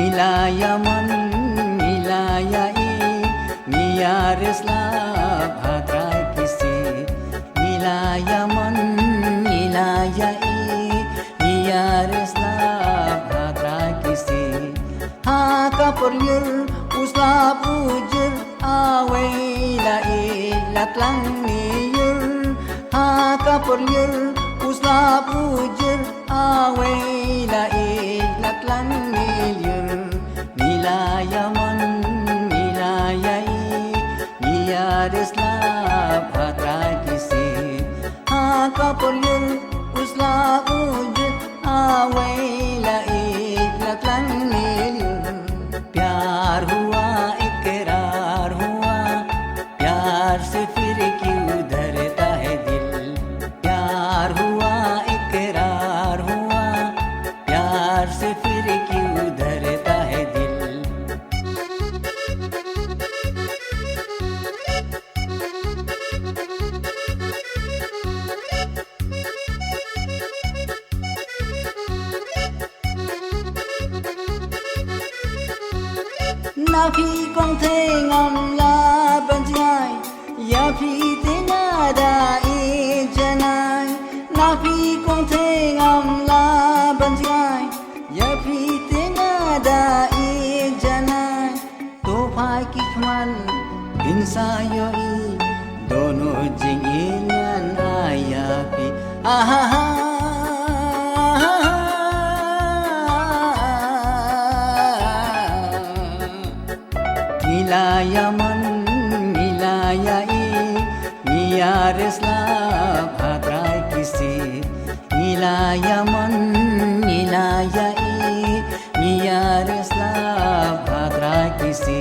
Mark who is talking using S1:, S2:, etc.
S1: Nilayaman nilayai niyaresla bhatrai kisi Nilayaman nilayai niyaresla bhatrai kisi Ha kapuryur usla pujur awaila ilatlang niyur Ha kapuryur usla pujur awaila ilatlang niyur Nilayaman nilayai niyaresla bhatrai kisi Ha kapuryur usla pujur awaila ilatlang niyur प्यार हुआ इकरार हुआ प्यार से फिर क्यों धरता है दिल प्यार हुआ इकरार हुआ प्यार से फिर क्यों धरता है दिल Na phi con thế ngầm la bên trái ya phi thế nga da e janai Na phi con thế ngầm la bên trái ya phi thế nga da e janai to phai ki khman insa yo i dono jing ingan aya phi aha ha Nilayaman nilayai niyaresla bhatrai kisi Nilayaman nilayai niyaresla bhatrai kisi